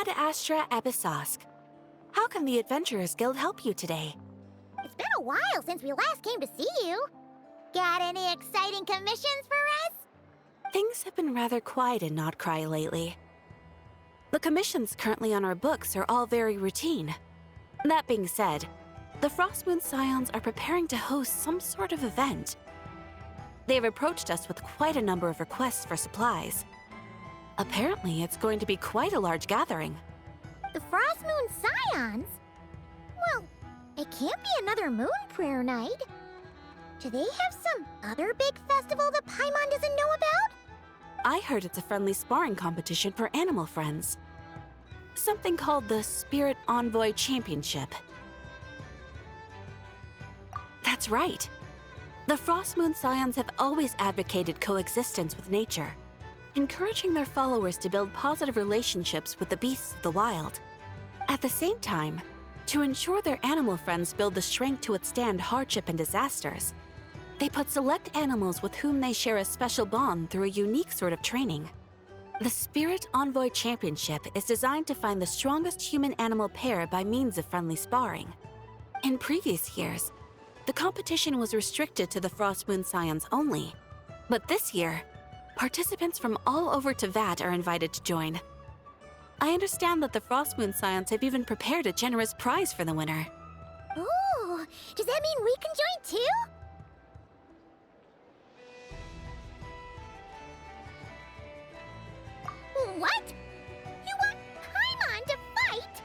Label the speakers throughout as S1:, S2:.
S1: Ad Astra Abyssosk. How can the Adventurers Guild help you today?
S2: It's been a while since we last came to see you. Got any exciting commissions for us?
S1: Things have been rather quiet in Nod-Krai lately. The commissions currently on our books are all very routine. That being said, the Frostmoon Scions are preparing to host some sort of event. They have approached us with quite a number of requests for supplies. Apparently, it's going to be quite a large gathering.
S2: The Frostmoon Scions? Well, it can't be another Moon Prayer Night. Do they have some other big festival that Paimon doesn't know about?
S1: I heard it's a friendly sparring competition for animal friends. Something called the Spirit Envoy Championship. That's right. The Frostmoon Scions have always advocated coexistence with nature, encouraging their followers to build positive relationships with the beasts of the wild. At the same time, to ensure their animal friends build the strength to withstand hardship and disasters, they put select animals with whom they share a special bond through a unique sort of training. The Spirit Envoy Championship is designed to find the strongest human-animal pair by means of friendly sparring. In previous years, the competition was restricted to the Frostmoon Scions only, but this year, participants from all over Teyvat are invited to join. I understand that the Frostmoon Scions have even prepared a generous prize for the winner.
S2: Ooh, does that mean we can join too? What? You want Paimon to fight?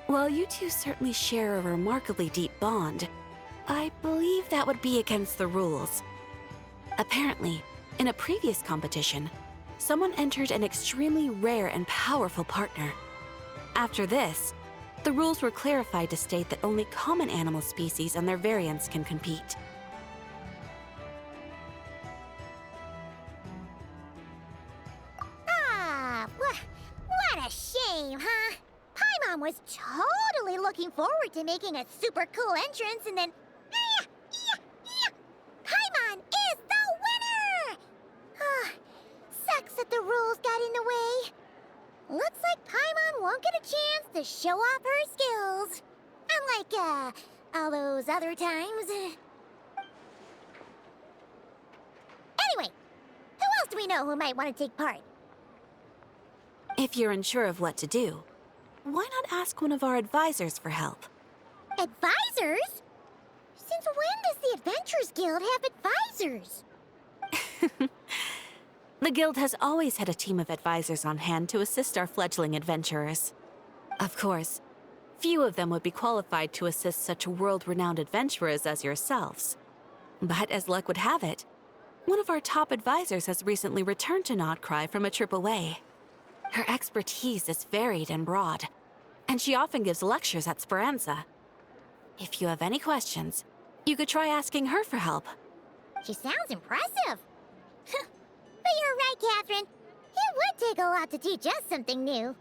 S1: While you two certainly share a remarkably deep bond, I believe that would be against the rules. Apparently, in a previous competition, someone entered an extremely rare and powerful partner. After this, the rules were clarified to state that only common animal species and their variants can compete.
S2: What a shame, huh? Paimon was totally looking forward to making a super cool entrance and then... Paimon is the winner! Sucks that the rules got in the way. Looks like Paimon won't get a chance to show off her skills. Unlike, all those other times. Anyway, who else do we know who might want to take part?
S1: If you're unsure of what to do, why not ask one of our advisors for help?
S2: Advisors? Since when does the Adventurers Guild have advisors?
S1: The guild has always had a team of advisors on hand to assist our fledgling adventurers. Of course, few of them would be qualified to assist such world-renowned adventurers as yourselves. But as luck would have it, one of our top advisors has recently returned to Nod-Krai from a trip away. Her expertise is varied and broad, and she often gives lectures at Speranza. If you have any questions, you could try asking her for help.
S2: She sounds impressive. But you're right, Catherine. It would take a lot to teach us something new.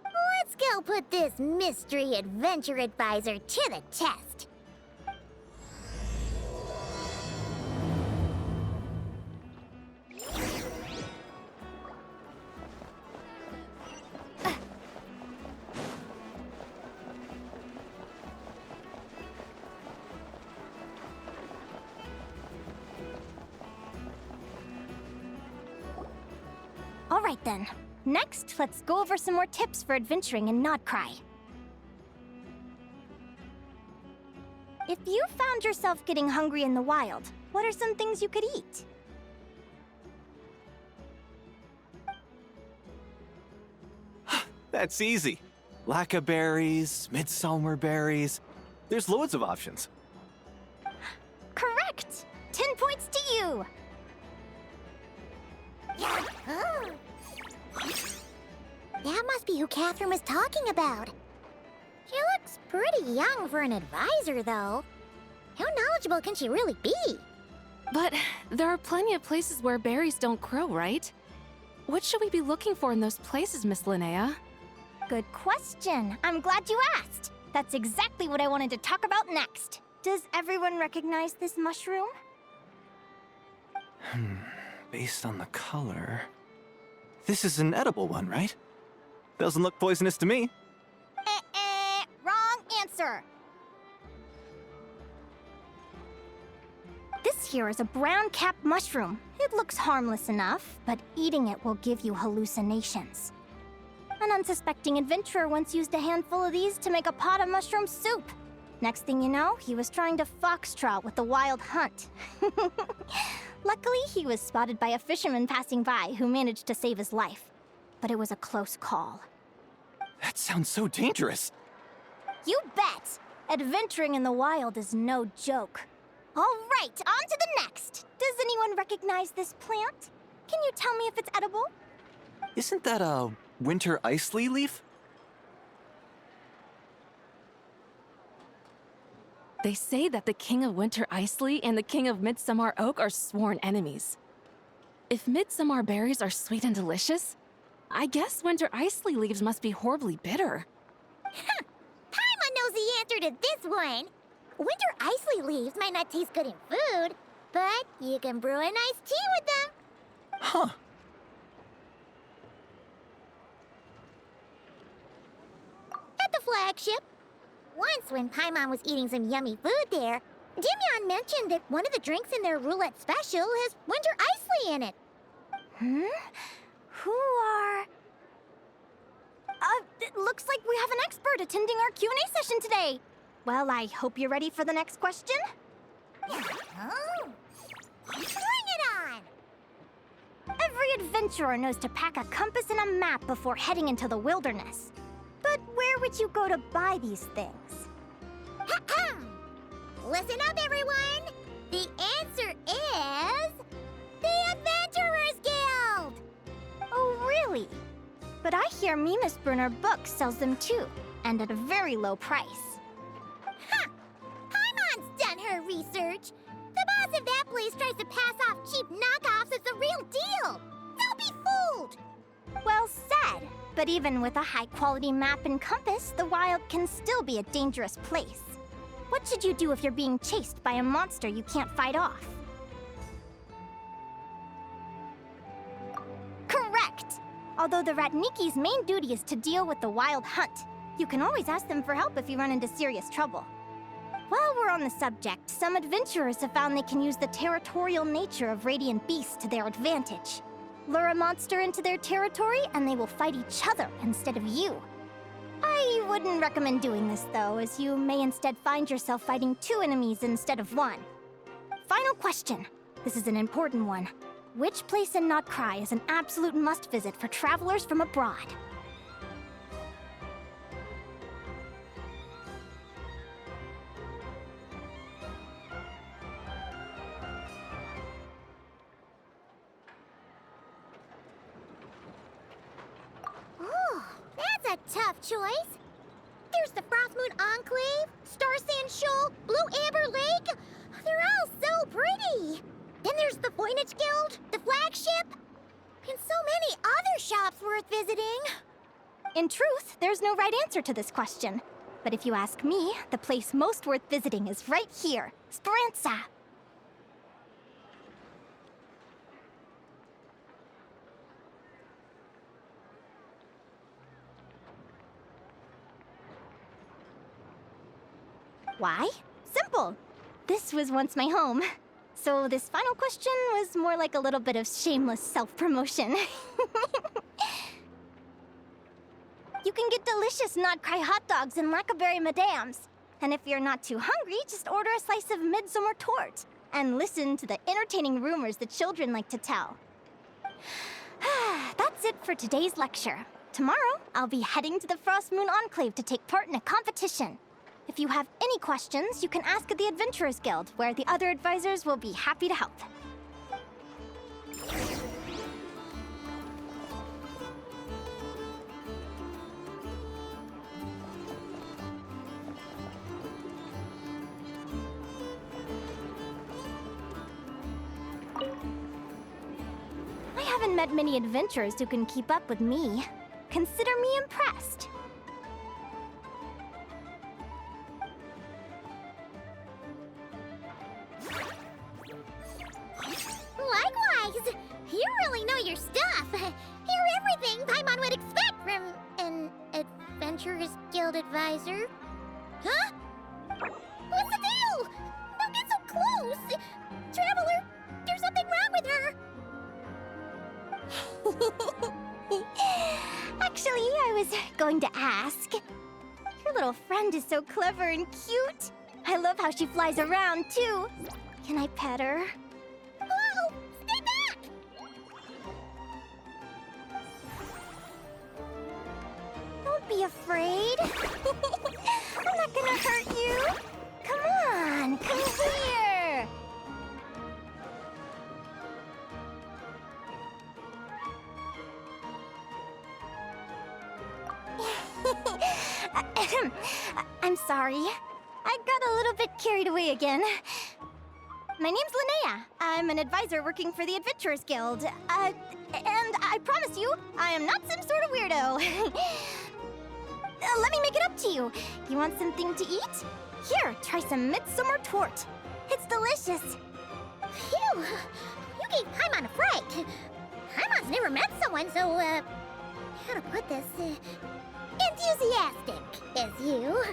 S2: Let's go put this mystery adventure advisor to the test.
S3: All right then. Next, let's go over some more tips for adventuring in Nod-Krai. If you found yourself getting hungry in the wild, what are some things you could eat?
S4: That's easy. Lacca berries, midsummer berries. There's loads of options.
S3: Correct! 10 points to you!
S2: Oh. That must be who Catherine was talking about. She looks pretty young for an advisor, though. How knowledgeable can she really be?
S5: But there are plenty of places where berries don't grow, right? What should we be looking for in those places, Miss Linnea?
S3: Good question. I'm glad you asked. That's exactly what I wanted to talk about next. Does everyone recognize this mushroom?
S4: Based on the color, This is an edible one, right? Doesn't look poisonous to me.
S3: Wrong answer. This here is a brown-capped mushroom. It looks harmless enough, but eating it will give you hallucinations. An unsuspecting adventurer once used a handful of these to make a pot of mushroom soup. Next thing you know, he was trying to foxtrot with the wild hunt. Luckily, he was spotted by a fisherman passing by who managed to save his life. But it was a close call.
S4: That sounds so dangerous.
S3: You bet! Adventuring in the wild is no joke. All right, on to the next. Does anyone recognize this plant? Can you tell me if it's edible?
S4: Isn't that a winter ice leaf?
S5: They say that the King of Winter Isley and the King of Midsummer Oak are sworn enemies. If Midsummer berries are sweet and delicious, I guess Winter Isley leaves must be horribly bitter.
S2: Paimon knows the answer to this one. Winter icy leaves might not taste good in food, but you can brew a nice tea with them.
S4: Huh.
S2: At the flagship. Once, when Paimon was eating some yummy food there, Dimyon mentioned that one of the drinks in their roulette special has winter icy in it.
S3: Who are... it looks like we have an expert attending our Q&A session today. Well, I hope you're ready for the next question.
S2: Oh, bring it on!
S3: Every adventurer knows to pack a compass and a map before heading into the wilderness. But where would you go to buy these things?
S2: Listen up, everyone! The answer is... the Adventurers Guild!
S3: Oh, really? But I hear Mimas Brunner Books sells them too, and at a very low price.
S2: Paimon's done her research. The boss of that place tries to pass off cheap knockoffs as the real deal. Don't be fooled!
S3: Well said. But even with a high-quality map and compass, the wild can still be a dangerous place. What should you do if you're being chased by a monster you can't fight off? Correct! Although the Ratniki's main duty is to deal with the wild hunt, you can always ask them for help if you run into serious trouble. While we're on the subject, some adventurers have found they can use the territorial nature of radiant beasts to their advantage. Lure a monster into their territory, and they will fight each other instead of you. I wouldn't recommend doing this, though, as you may instead find yourself fighting two enemies instead of one. Final question. This is an important one. Which place in Nod-Krai is an absolute must-visit for travelers from abroad?
S2: That's a tough choice. There's the Frostmoon Enclave, Star Sand Shoal, Blue Amber Lake. They're all so pretty. Then there's the Voynich Guild, the flagship, and so many other shops worth visiting.
S3: In truth, there's no right answer to this question. But if you ask me, the place most worth visiting is right here, Speranza. Why? Simple. This was once my home. So this final question was more like a little bit of shameless self-promotion. You can get delicious Nod-Krai hot dogs and Lackaberry Madams. And if you're not too hungry, just order a slice of midsummer tort. And listen to the entertaining rumors the children like to tell. That's it for today's lecture. Tomorrow, I'll be heading to the Frostmoon Enclave to take part in a competition. If you have any questions, you can ask at the Adventurers Guild, where the other advisors will be happy to help. I haven't met many adventurers who can keep up with me. Consider me impressed.
S2: Likewise! You really know your stuff. You're everything Paimon would expect from an Adventurers Guild advisor. Huh? What's the deal? Don't get so close! Traveler, there's something wrong with her!
S3: Actually, I was going to ask. Your little friend is so clever and cute. I love how she flies around, too. Can I pet her?
S2: Whoa! Stay back!
S3: Don't be afraid. I'm not gonna hurt you. Come on, come here. I'm sorry. I got a little bit carried away again. My name's Linnea. I'm an advisor working for the Adventurers Guild. And I promise you, I am not some sort of weirdo. Let me make it up to you. You want something to eat? Here, try some midsummer tort. It's delicious.
S2: Phew! You gave Paimon a fright. Paimon's never met someone so, how to put this, enthusiastic as you.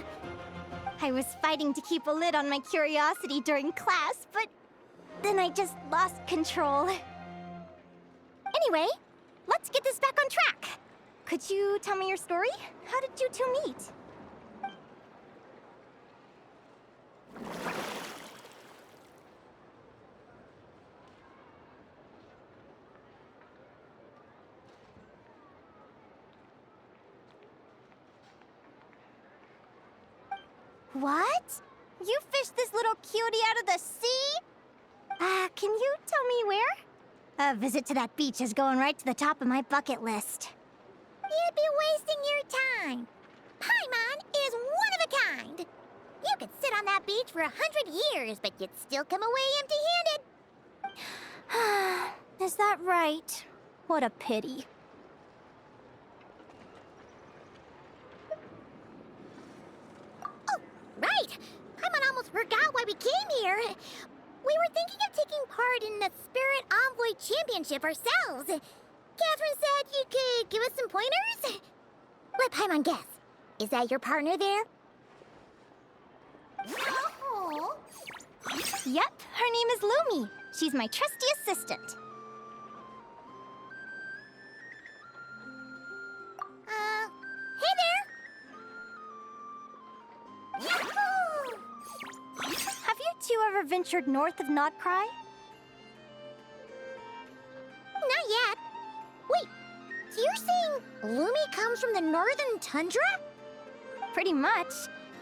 S3: I was fighting to keep a lid on my curiosity during class, but then I just lost control. Anyway, let's get this back on track. Could you tell me your story? How did you two meet? What? You fished this little cutie out of the sea? Can you tell me where? A visit to that beach is going right to the top of my bucket list.
S2: You'd be wasting your time. Paimon is one of a kind. You could sit on that beach for 100 years, but you'd still come away empty-handed.
S3: Is that right? What a pity.
S2: Oh, right! Paimon almost forgot why we came here. We were thinking of taking part in the Spirit Envoy Championship ourselves. Catherine said you could give us some pointers? Let Paimon guess. Is that your partner there? Oh.
S3: Yep, her name is Lumi. She's my trusty assistant.
S2: Hey there! Yahoo!
S3: Have you two ever ventured north of Nod-Krai?
S2: Not yet. Wait, so you're saying Lumi comes from the northern tundra?
S3: Pretty much.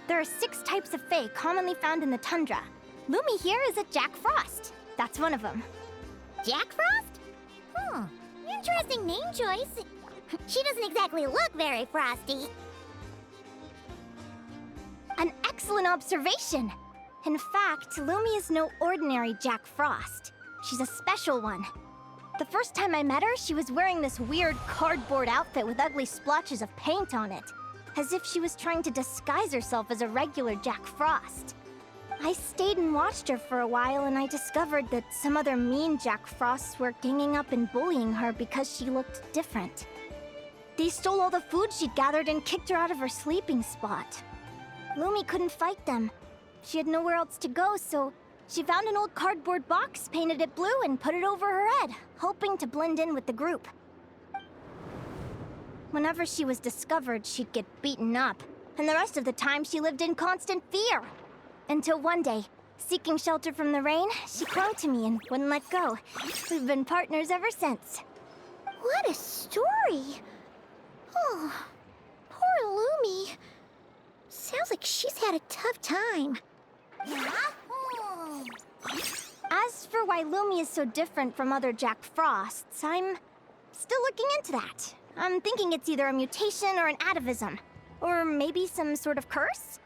S3: There are 6 types of fae commonly found in the tundra. Lumi here is a Jack Frost. That's one of them.
S2: Jack Frost? Interesting name choice. She doesn't exactly look very frosty.
S3: An excellent observation. In fact, Lumi is no ordinary Jack Frost. She's a special one. The first time I met her, she was wearing this weird cardboard outfit with ugly splotches of paint on it, as if she was trying to disguise herself as a regular Jack Frost. I stayed and watched her for a while, and I discovered that some other mean Jack Frosts were ganging up and bullying her because she looked different. They stole all the food she'd gathered and kicked her out of her sleeping spot. Lumi couldn't fight them. She had nowhere else to go, so she found an old cardboard box, painted it blue, and put it over her head, hoping to blend in with the group. Whenever she was discovered, she'd get beaten up, and the rest of the time she lived in constant fear. Until one day, seeking shelter from the rain, she clung to me and wouldn't let go. We've been partners ever since.
S2: What a story! Oh, poor Lumi. Sounds like she's had a tough time.
S3: As for why Lumi is so different from other Jack Frosts, I'm still looking into that. I'm thinking it's either a mutation or an atavism. Or maybe some sort of curse?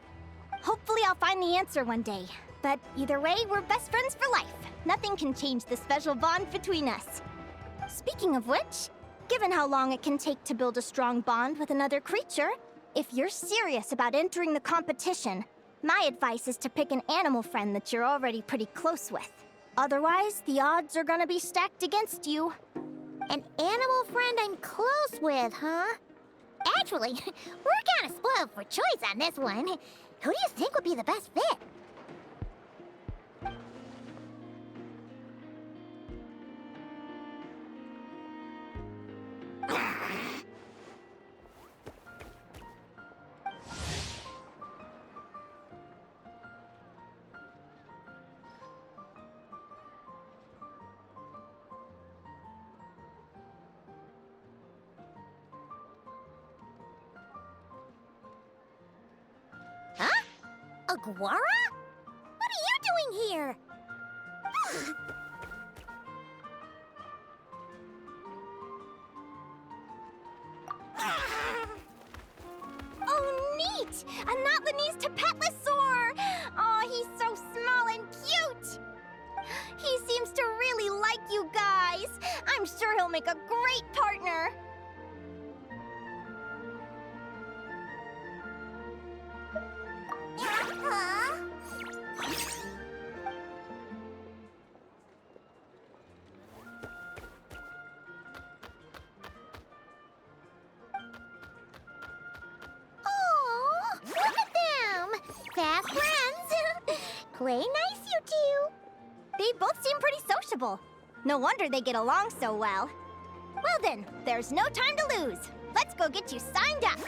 S3: Hopefully I'll find the answer one day. But either way, we're best friends for life. Nothing can change the special bond between us. Speaking of which, given how long it can take to build a strong bond with another creature, if you're serious about entering the competition, my advice is to pick an animal friend that you're already pretty close with. Otherwise, the odds are gonna be stacked against you.
S2: An animal friend I'm close with, huh? Actually, we're kind of spoiled for choice on this one. Who do you think would be the best fit? Huh? Aguara? What are you doing here?
S3: Oh, neat! A Notlanese Tapetlosaur! Oh, he's so small and cute! He seems to really like you guys. I'm sure he'll make a great partner.
S2: Huh? Aw, look at them! Fast friends! Play nice, you two!
S3: They both seem pretty sociable. No wonder they get along so well. Well then, there's no time to lose. Let's go get you signed up.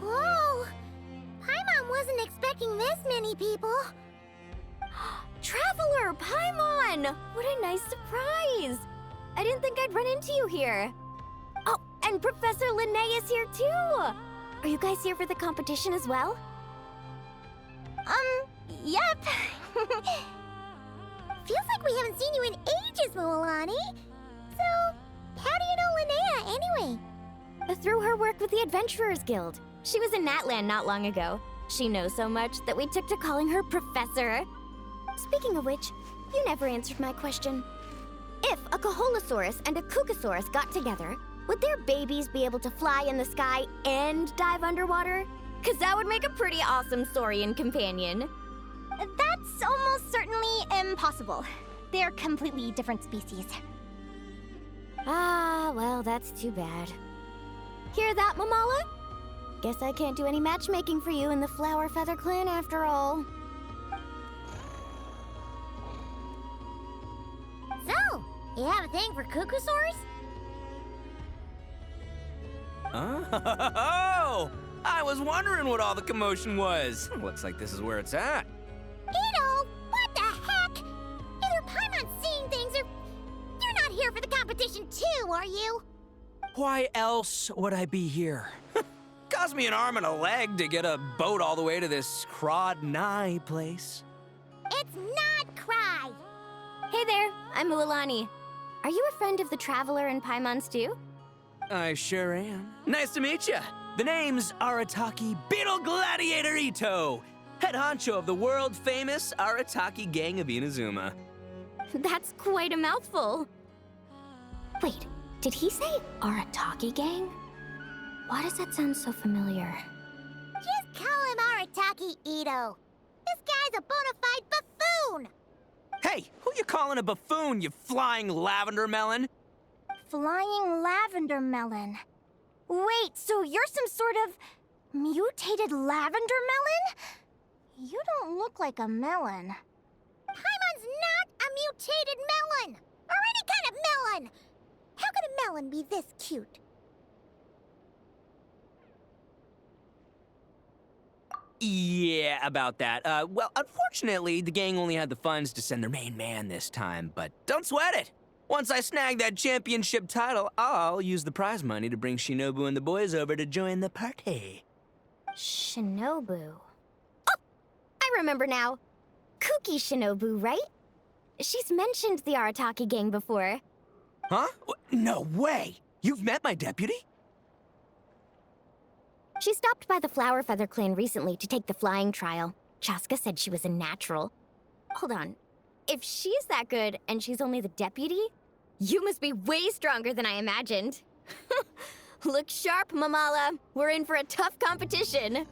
S2: Whoa! Paimon wasn't expecting this many people.
S6: Traveler, Paimon! What a nice surprise! I didn't think I'd run into you here. Oh, and Professor Linnae is here too! Are you guys here for the competition as well?
S3: Yep.
S2: Feels like we haven't seen you in ages, Mualani. So, how do you know Linnea anyway?
S6: Through her work with the Adventurers Guild. She was in Natland not long ago. She knows so much that we took to calling her Professor. Speaking of which, you never answered my question. If a Kaholosaurus and a Kukasaurus got together, would their babies be able to fly in the sky and dive underwater? 'Cause that would make a pretty awesome saurian companion.
S3: That's almost certainly impossible. They're completely different species.
S6: Ah, well, that's too bad. Hear that, Mamala? Guess I can't do any matchmaking for you in the Flower Feather Clan after all.
S2: So, you have a thing for Kukusaurs?
S7: Oh! I was wondering what all the commotion was. Looks like this is where it's at.
S2: Ito, what the heck? Either Paimon's seeing things or you're not here for the competition too, are you?
S7: Why else would I be here? Cost me an arm and a leg to get a boat all the way to this Nod-Krai place.
S2: It's Nod-Krai.
S6: Hey there, I'm Mualani. Are you a friend of the Traveler and Paimon's too?
S7: I sure am. Nice to meet ya. The name's Arataki Beetle Gladiator Ito, head honcho of the world-famous Arataki Gang of Inazuma.
S6: That's quite a mouthful. Wait, did he say Arataki Gang? Why does that sound so familiar?
S2: Just call him Arataki Ito. This guy's a bona fide buffoon.
S7: Hey, who you calling a buffoon, you flying lavender melon?
S3: Flying lavender melon. Wait, so you're some sort of mutated lavender melon? You don't look like a melon.
S2: Paimon's not a mutated melon, or any kind of melon. How could a melon be this cute?
S7: Yeah, about that. Well, unfortunately, the gang only had the funds to send their main man this time, but don't sweat it. Once I snag that championship title, I'll use the prize money to bring Shinobu and the boys over to join the party.
S6: Shinobu. Oh! I remember now. Kuki Shinobu, right? She's mentioned the Arataki gang before.
S7: Huh? No way! You've met my deputy?
S6: She stopped by the Flower Feather clan recently to take the flying trial. Chaska said she was a natural. Hold on. If she's that good and she's only the deputy, you must be way stronger than I imagined. Look sharp, Mamala. We're in for a tough competition.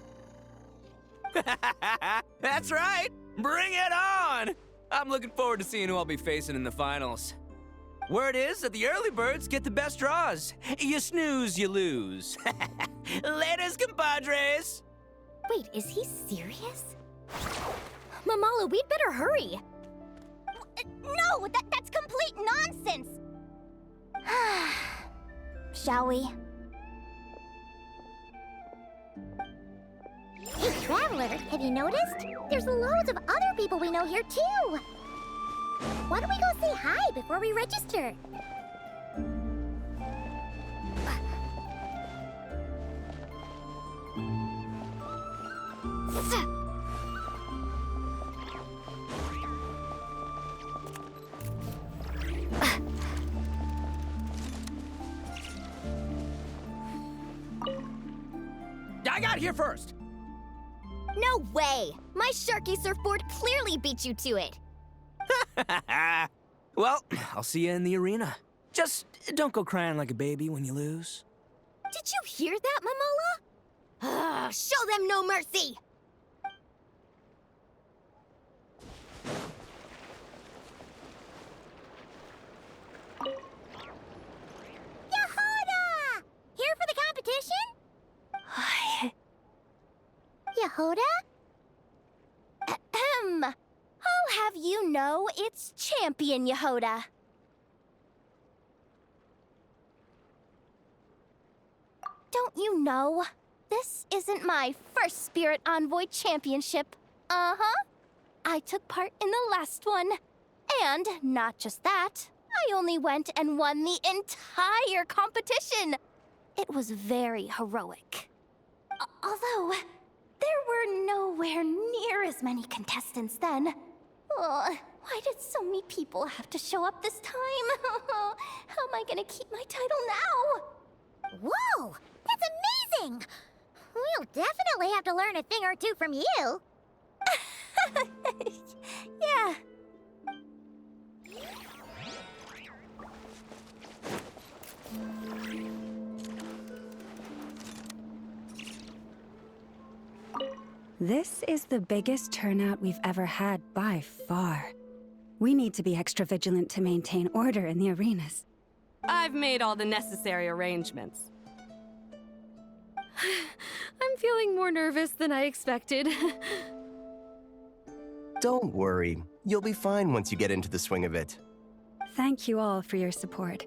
S7: That's right! Bring it on! I'm looking forward to seeing who I'll be facing in the finals. Word is that the early birds get the best draws. You snooze, you lose. Laters, compadres!
S6: Wait, is he serious? Mamala, we'd better hurry.
S3: No, that's complete nonsense! Shall we?
S2: Hey, Traveler, have you noticed? There's loads of other people we know here, too. Why don't we go say hi before we register?
S7: I got here first!
S6: No way! My Sharky surfboard clearly beat you to it.
S7: Well, I'll see you in the arena. Just don't go crying like a baby when you lose.
S6: Did you hear that, Mamala? Show them no mercy!
S2: Yehoda! Here for the competition? Yehoda?
S3: Ahem. I'll have you know it's Champion Yehoda. Don't you know? This isn't my first Spirit Envoy Championship. Uh-huh. I took part in the last one. And not just that, I only went and won the entire competition. It was very heroic. Although, there were nowhere near as many contestants then. Why did so many people have to show up this time? How am I gonna keep my title now?
S2: Whoa! That's amazing! We'll definitely have to learn a thing or two from you.
S3: Yeah.
S8: This is the biggest turnout we've ever had by far. We need to be extra vigilant to maintain order in the arenas.
S5: I've made all the necessary arrangements. I'm feeling more nervous than I expected.
S9: Don't worry. You'll be fine once you get into the swing of it.
S8: Thank you all for your support.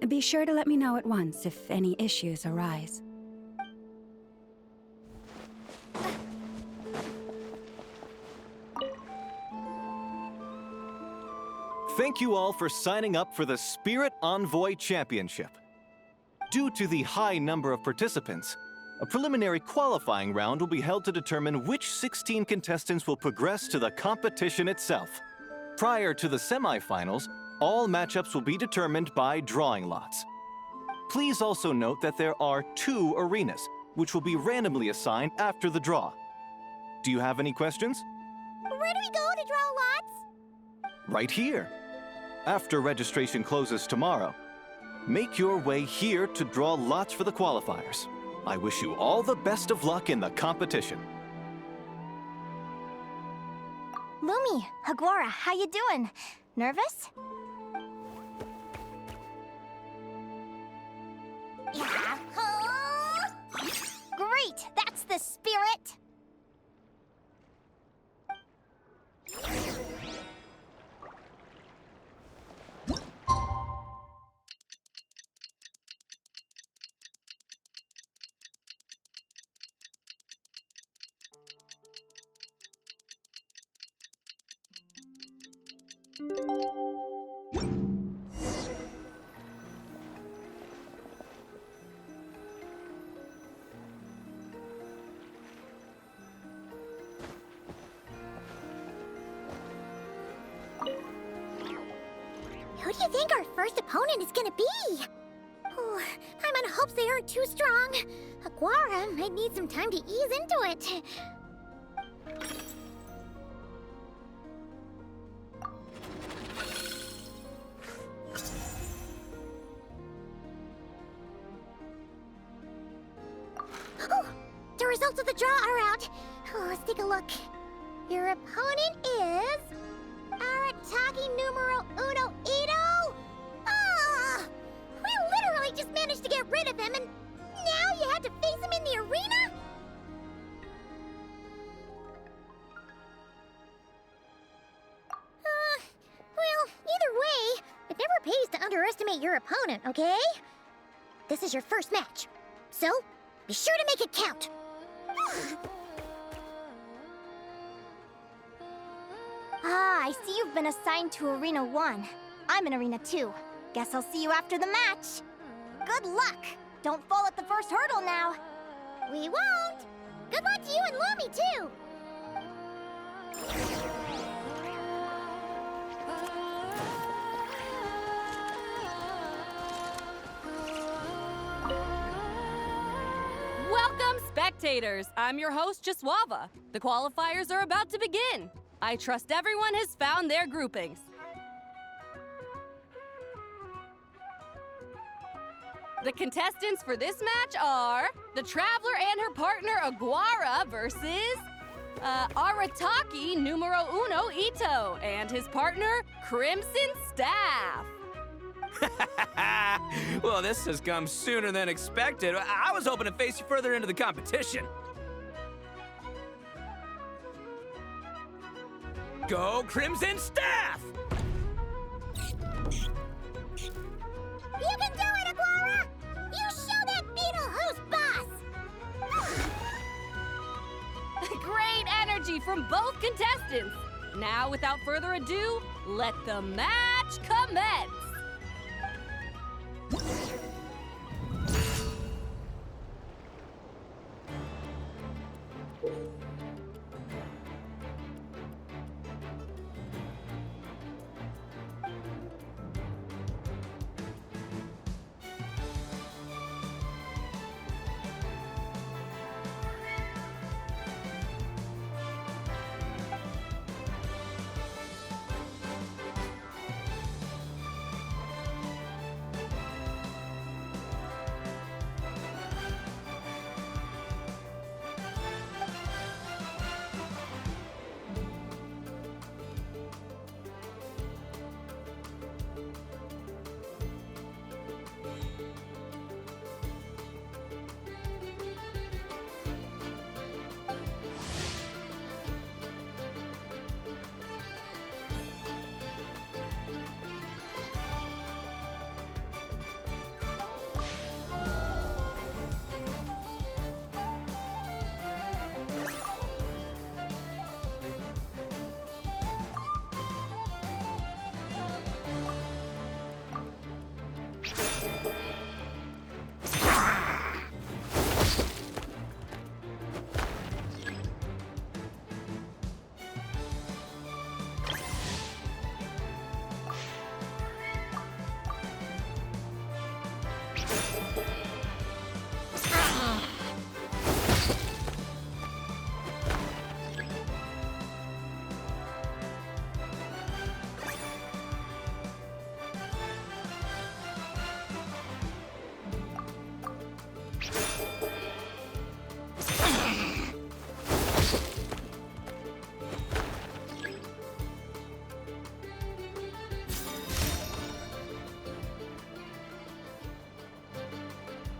S8: Be sure to let me know at once if any issues arise.
S4: Thank you all for signing up for the Spirit Envoy Championship. Due to the high number of participants, a preliminary qualifying round will be held to determine which 16 contestants will progress to the competition itself. Prior to the semifinals, all matchups will be determined by drawing lots. Please also note that there are 2 arenas, which will be randomly assigned after the draw. Do you have any questions?
S2: Where do we go to draw lots?
S4: Right here. After registration closes tomorrow, make your way here to draw lots for the qualifiers. I wish you all the best of luck in the competition.
S3: Lumi, Hagwara, how you doing? Nervous?
S2: Yahoo!
S3: Great, that's the spirit!
S2: Who do you think our first opponent is gonna be? Oh, Paimon hopes they aren't too strong. Aguara might need some time to ease into it. Oh, the results of the draw are out. Oh, let's take a look. Your opponent is Arataki numero uno Ito. Ah, we literally just managed to get rid of him, and now you had to face him in the arena? Well, either way, it never pays to underestimate your opponent, okay? This is your first match, so be sure to make it count.
S3: Ah, I see you've been assigned to Arena 1. I'm in Arena 2. Guess I'll see you after the match. Good luck! Don't fall at the first hurdle now.
S2: We won't. Good luck to you and Lumi, too.
S5: Welcome, spectators! I'm your host, Jaswava. The qualifiers are about to begin. I trust everyone has found their groupings. The contestants for this match are the Traveler and her partner Aguara versus Arataki numero uno Ito and his partner Crimson Staff.
S7: Well, this has come sooner than expected. I was hoping to face you further into the competition. Go Crimson Staff!
S2: You can do it, Aguara! You show that beetle who's boss!
S5: Great energy from both contestants. Now, without further ado, let the match commence.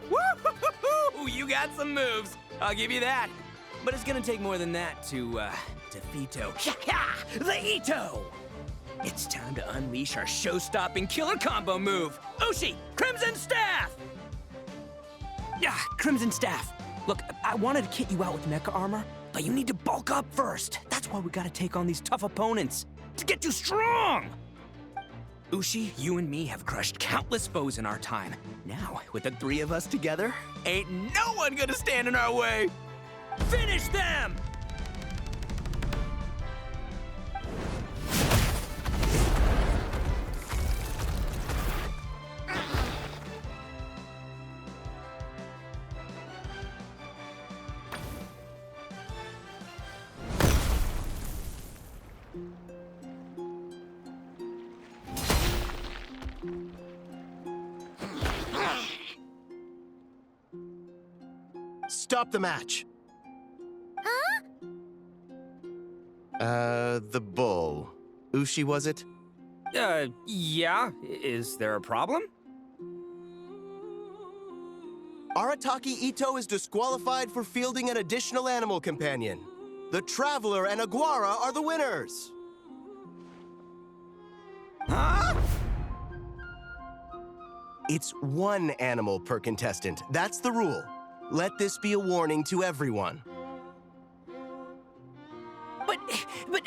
S7: Woo-hoo-hoo-hoo! You got some moves. I'll give you that. But it's gonna take more than that to defeat the Ito. It's time to unleash our show-stopping killer combo move. Ushi, Crimson Staff! Yeah, Crimson Staff. Look, I wanted to kit you out with mecha armor, but you need to bulk up first. That's why we gotta take on these tough opponents to get you strong. Ushi, you and me have crushed countless foes in our time. Now, with the three of us together, ain't no one gonna stand in our way. Finish them!
S9: Stop the match.
S2: Huh?
S9: The bull. Ushi, was it?
S7: Yeah. Is there a problem?
S9: Arataki Ito is disqualified for fielding an additional animal companion. The Traveler and Aguara are the winners.
S7: Huh?
S9: It's one animal per contestant. That's the rule. Let this be a warning to everyone.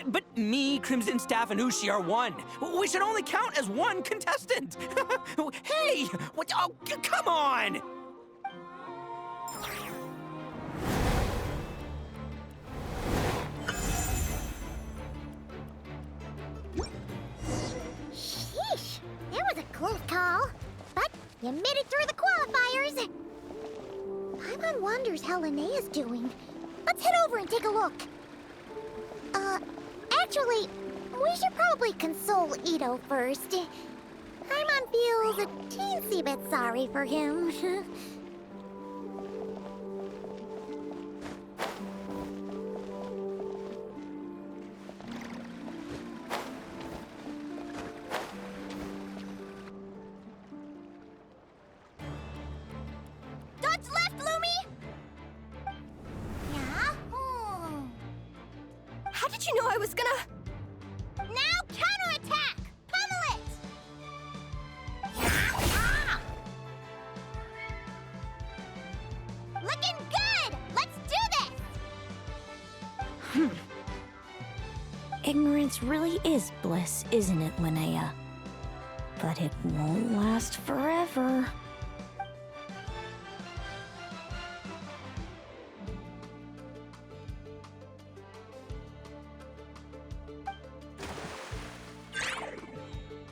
S7: But me, Crimson Staff, and Ushi are one. We should only count as one contestant. Hey, what? Oh, come on!
S2: Sheesh, that was a close call. But you made it through the qualifiers. Paimon wonders how Linnea's doing. Let's head over and take a look. Actually, we should probably console Ito first. Paimon feels a teensy bit sorry for him.
S3: Dodge left, Lumi!
S2: Yeah?
S3: How did you know I was gonna... Now counterattack! Pummel it! Looking good! Let's do this!
S6: Ignorance really is bliss, isn't it, Linnea? But it won't last forever.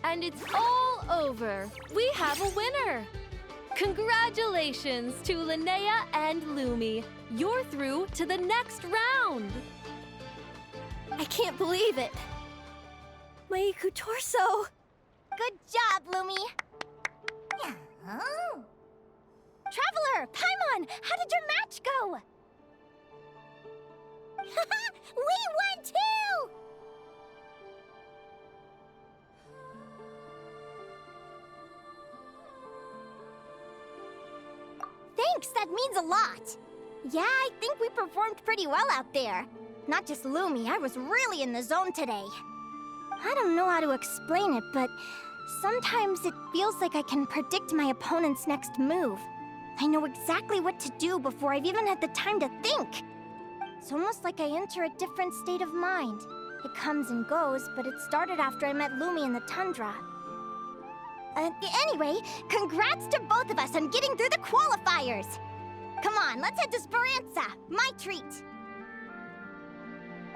S5: And it's all over. We have a winner. Congratulations to Linnea and Lumi. You're through to the next round.
S3: I can't believe it. My Iku torso. Good job, Lumi.
S2: Oh.
S3: Traveler, Paimon, how did your match go?
S2: We won too!
S3: Thanks, that means a lot. Yeah, I think we performed pretty well out there. Not just Lumi, I was really in the zone today. I don't know how to explain it, but sometimes it feels like I can predict my opponent's next move. I know exactly what to do before I've even had the time to think. It's almost like I enter a different state of mind. It comes and goes, but it started after I met Lumi in the tundra. Anyway, congrats to both of us on getting through the qualifiers! Come on, let's head to Speranza, my treat!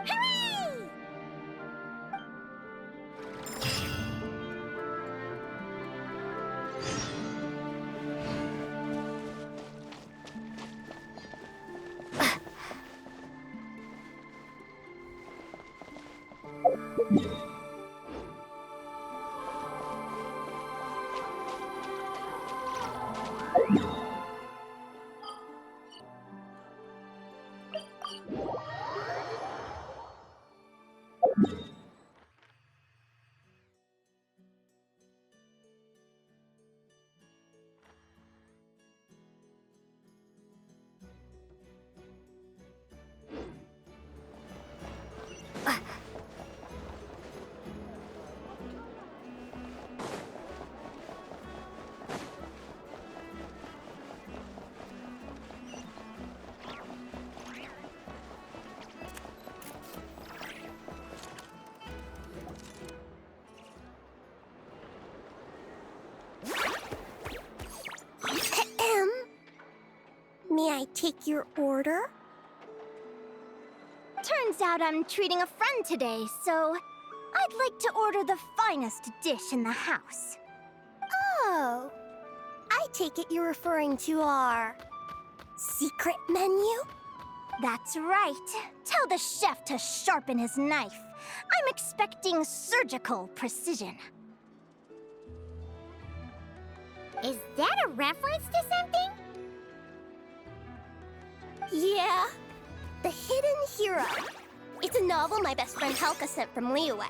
S3: Hooray!
S2: May I take your order?
S3: Turns out I'm treating a friend today, so I'd like to order the finest dish in the house.
S2: Oh. I take it you're referring to our secret menu?
S3: That's right. Tell the chef to sharpen his knife. I'm expecting surgical precision.
S2: Is that a reference to something?
S3: Yeah. The Hidden Hero. It's a novel my best friend Helka sent from Liyue.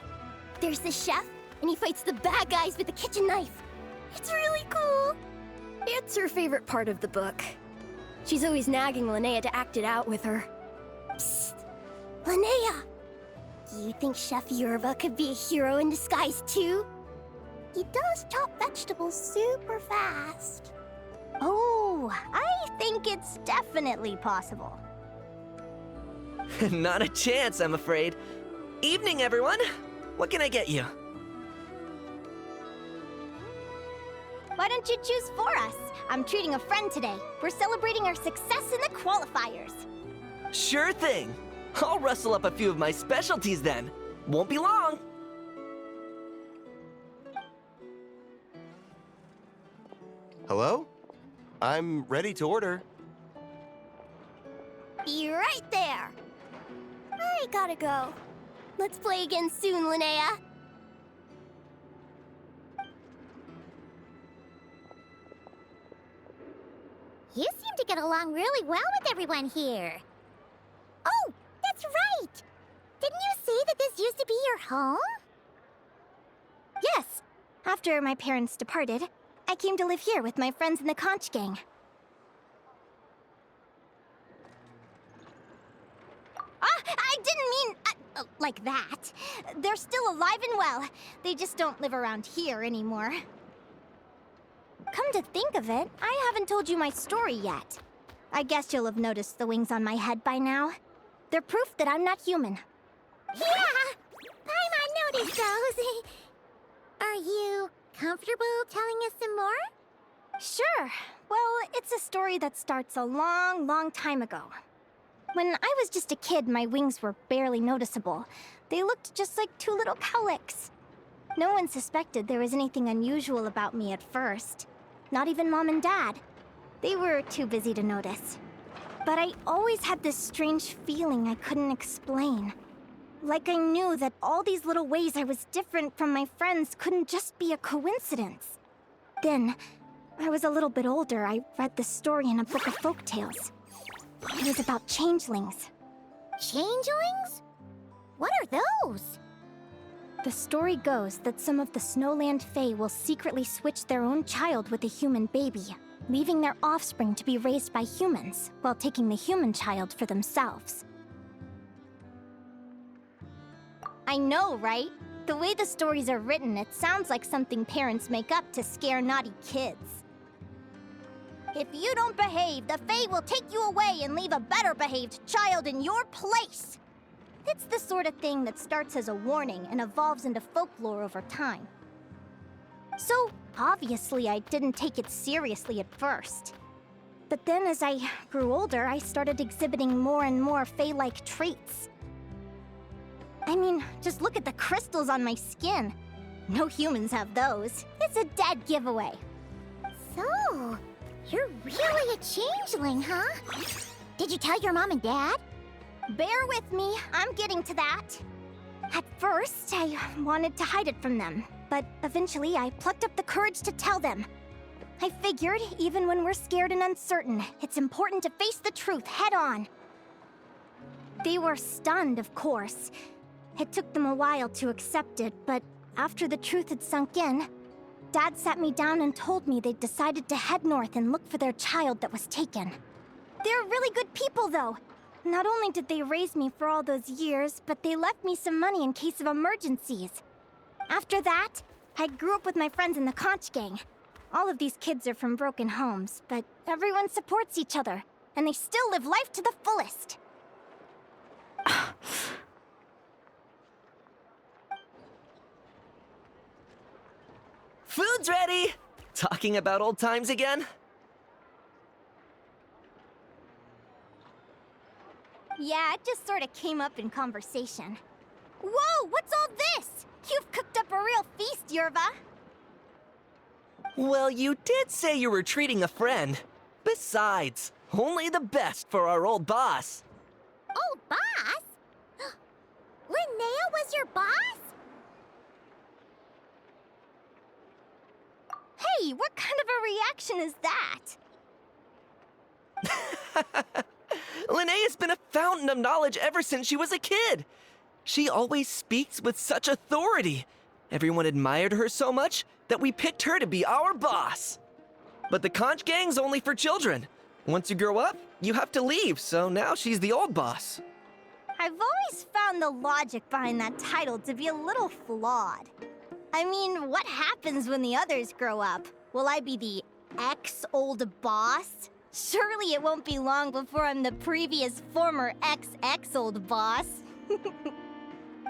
S3: There's the chef, and he fights the bad guys with a kitchen knife. It's really cool. It's her favorite part of the book. She's always nagging Linnea to act it out with her. Psst! Linnea! Do you think Chef Yerva could be a hero in disguise too? He does chop vegetables super fast. Oh, I think it's definitely possible.
S10: Not a chance, I'm afraid. Evening, everyone. What can I get you?
S3: Why don't you choose for us? I'm treating a friend today. We're celebrating our success in the qualifiers.
S10: Sure thing. I'll rustle up a few of my specialties then. Won't be long.
S9: Hello? I'm ready to order.
S3: Be right there. I gotta go. Let's play again soon, Linnea.
S2: You seem to get along really well with everyone here. Oh, that's right! Didn't you say that this used to be your home?
S3: Yes. After my parents departed, I came to live here with my friends in the conch gang. I didn't mean like that. They're still alive and well. They just don't live around here anymore. Come to think of it, I haven't told you my story yet. I guess you'll have noticed the wings on my head by now. They're proof that I'm not human.
S2: Yeah! Paimon noticed those. Are you comfortable telling us some more?
S3: Sure. Well, it's a story that starts a long, long time ago. When I was just a kid, my wings were barely noticeable. They looked just like two little cowlicks. No one suspected there was anything unusual about me at first. Not even Mom and Dad. They were too busy to notice. But I always had this strange feeling I couldn't explain. Like I knew that all these little ways I was different from my friends couldn't just be a coincidence. Then, I was a little bit older, I read this story in a book of folktales. It was about changelings.
S2: Changelings? What are those?
S3: The story goes that some of the Snowland Fae will secretly switch their own child with a human baby, leaving their offspring to be raised by humans, while taking the human child for themselves. I know, right? The way the stories are written, it sounds like something parents make up to scare naughty kids. If you don't behave, the Fae will take you away and leave a better-behaved child in your place! It's the sort of thing that starts as a warning and evolves into folklore over time. So, obviously, I didn't take it seriously at first. But then as I grew older, I started exhibiting more and more Fae-like traits. I mean, just look at the crystals on my skin. No humans have those. It's a dead giveaway.
S2: So, you're really a changeling, huh? Did you tell your mom and dad?
S3: Bear with me, I'm getting to that. At first, I wanted to hide it from them, but eventually I plucked up the courage to tell them. I figured, even when we're scared and uncertain, it's important to face the truth head on. They were stunned, of course. It took them a while to accept it, but after the truth had sunk in, Dad sat me down and told me they'd decided to head north and look for their child that was taken. They're really good people, though. Not only did they raise me for all those years, but they left me some money in case of emergencies. After that, I grew up with my friends in the conch gang. All of these kids are from broken homes, but everyone supports each other, and they still live life to the fullest.
S10: Food's ready! Talking about old times again?
S3: Yeah, it just sort of came up in conversation. Whoa, what's all this? You've cooked up a real feast, Yerva.
S10: Well, you did say you were treating a friend. Besides, only the best for our old boss.
S2: Old boss? Linnea was your boss?
S3: Hey, what kind of a reaction is that?
S10: Linnea's been a fountain of knowledge ever since she was a kid. She always speaks with such authority. Everyone admired her so much that we picked her to be our boss. But the conch gang's only for children. Once you grow up, you have to leave, so now she's the old boss.
S3: I've always found the logic behind that title to be a little flawed. I mean, what happens when the others grow up? Will I be the ex-old boss? Surely it won't be long before I'm the previous former ex-old boss.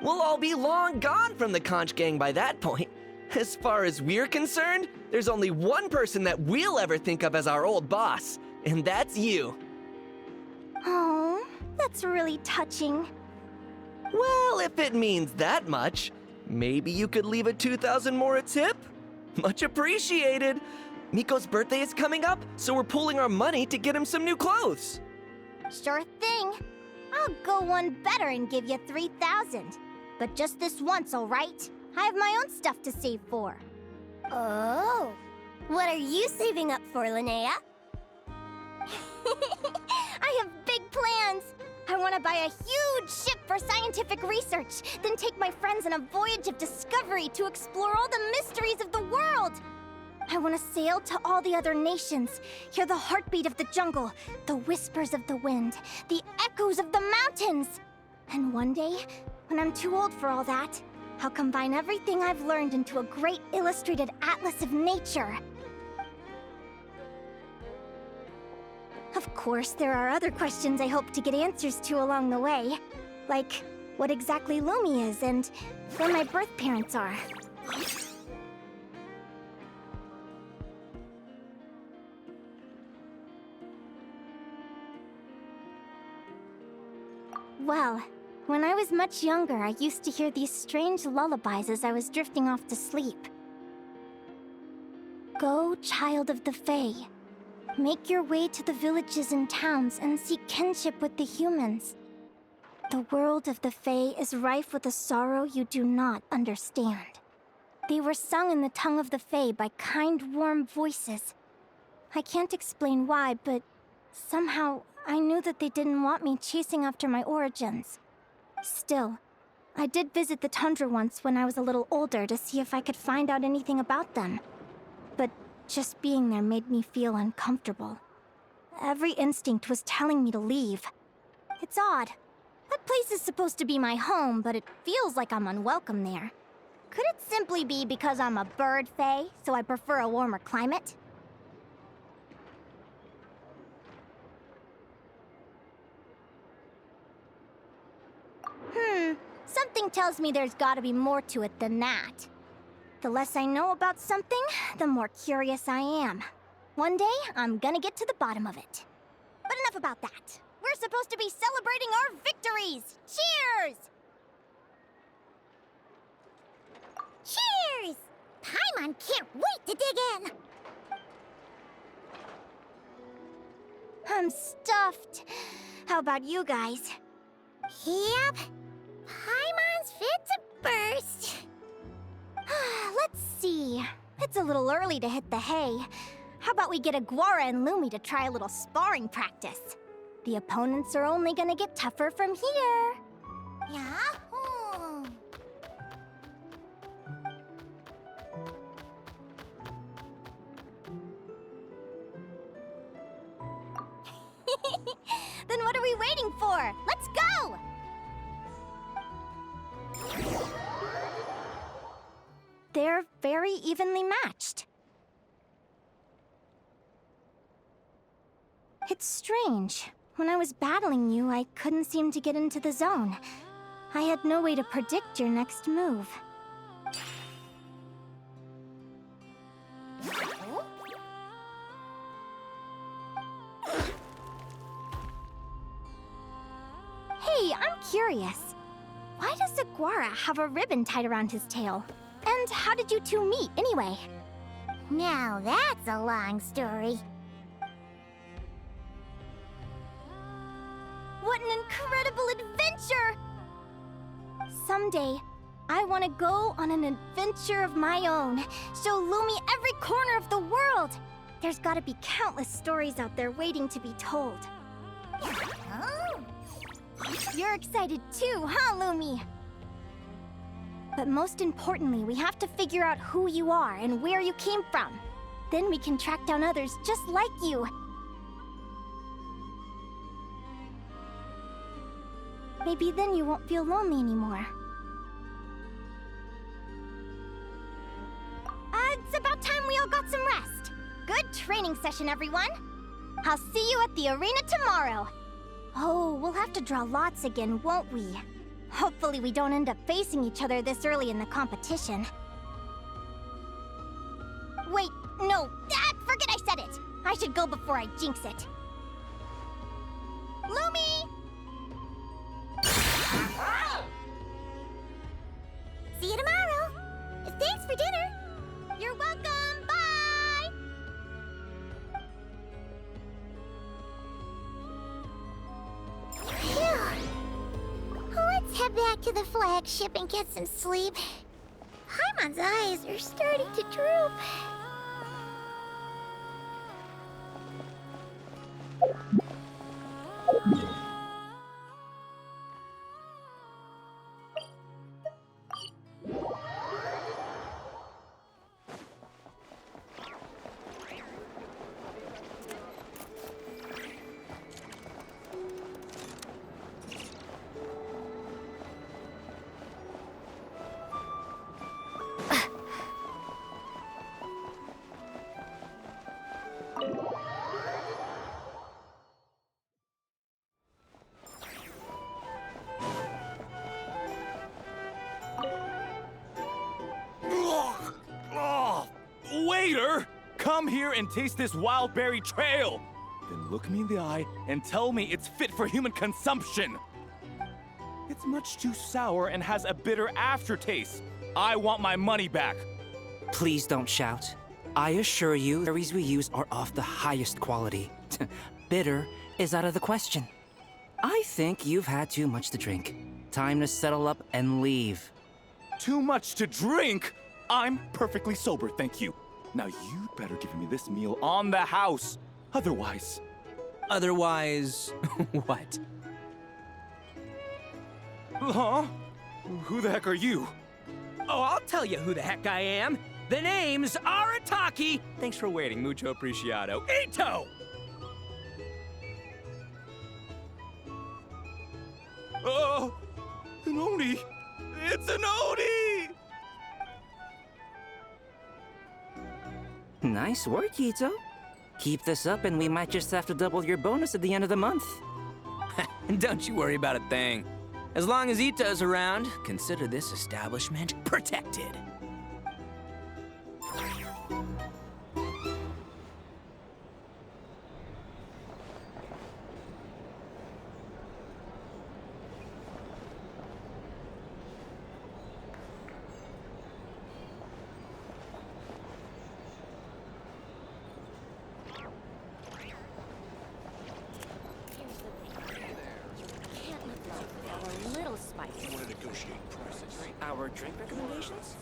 S10: We'll all be long gone from the conch gang by that point. As far as we're concerned, there's only one person that we'll ever think of as our old boss, and that's you.
S3: Oh, that's really touching.
S10: Well, if it means that much, maybe you could leave a 2,000 more a tip? Much appreciated. Miko's birthday is coming up, so we're pooling our money to get him some new clothes.
S3: Sure thing. I'll go one better and give you 3,000. But just this once, all right? I have my own stuff to save for.
S2: Oh, what are you saving up for, Linnea?
S3: I have big plans. I want to buy a huge ship for scientific research, then take my friends on a voyage of discovery to explore all the mysteries of the world. I want to sail to all the other nations, hear the heartbeat of the jungle, the whispers of the wind, the echoes of the mountains. And one day, when I'm too old for all that, I'll combine everything I've learned into a great illustrated atlas of nature. Of course, there are other questions I hope to get answers to along the way. Like, what exactly Lumi is and where my birth parents are. Well, when I was much younger, I used to hear these strange lullabies as I was drifting off to sleep. Go, child of the Fae. Make your way to the villages and towns and seek kinship with the humans. The world of the Fae is rife with a sorrow you do not understand. They were sung in the tongue of the Fae by kind, warm voices. I can't explain why, but somehow I knew that they didn't want me chasing after my origins. Still, I did visit the tundra once when I was a little older to see if I could find out anything about them. But just being there made me feel uncomfortable. Every instinct was telling me to leave. It's odd. That place is supposed to be my home, but it feels like I'm unwelcome there. Could it simply be because I'm a bird fae, so I prefer a warmer climate? Something tells me there's gotta be more to it than that. The less I know about something, the more curious I am. One day, I'm gonna get to the bottom of it. But enough about that. We're supposed to be celebrating our victories! Cheers!
S2: Cheers! Paimon can't wait to dig in!
S3: I'm stuffed. How about you guys?
S2: Yep. Paimon's fit to burst.
S3: Let's see. It's a little early to hit the hay. How about we get Aguara and Lumi to try a little sparring practice? The opponents are only gonna get tougher from here.
S2: Yahoo!
S3: Then what are we waiting for? Let's go! They're very evenly matched. It's strange. When I was battling you, I couldn't seem to get into the zone. I had no way to predict your next move. Hey, I'm curious. Why does Aguara have a ribbon tied around his tail? And how did you two meet, anyway?
S2: Now that's a long story.
S3: What an incredible adventure! Someday, I want to go on an adventure of my own. Show Lumi every corner of the world. There's gotta be countless stories out there waiting to be told.
S2: Oh.
S3: You're excited too, huh, Lumi? But most importantly, we have to figure out who you are and where you came from. Then we can track down others just like you. Maybe then you won't feel lonely anymore. It's about time we all got some rest. Good training session, everyone. I'll see you at the arena tomorrow. Oh, we'll have to draw lots again, won't we? Hopefully we don't end up facing each other this early in the competition. Wait, no, forget I said it. I should go before I jinx it. Lumi!
S2: See you tomorrow. Thanks for dinner.
S3: You're welcome, bye!
S2: Phew. Let's head back to the flagship and get some sleep. Paimon's eyes are starting to droop.
S11: Waiter! Come here and taste this wild berry trail! Then look me in the eye and tell me it's fit for human consumption! It's much too sour and has a bitter aftertaste. I want my money back!
S12: Please don't shout. I assure you, the berries we use are of the highest quality. Bitter is out of the question. I think you've had too much to drink. Time to settle up and leave.
S11: Too much to drink? I'm perfectly sober, thank you. Now you'd better give me this meal on the house. Otherwise...
S7: Otherwise, what?
S11: Huh? Who the heck are you?
S7: Oh, I'll tell you who the heck I am. The name's Arataki. Thanks for waiting, mucho apreciado. Ito!
S11: An Oni! It's an Oni!
S12: Nice work, Ito. Keep this up and we might just have to double your bonus at the end of the month.
S7: Don't you worry about a thing. As long as Ito's around, consider this establishment protected.
S12: Our drink recommendations?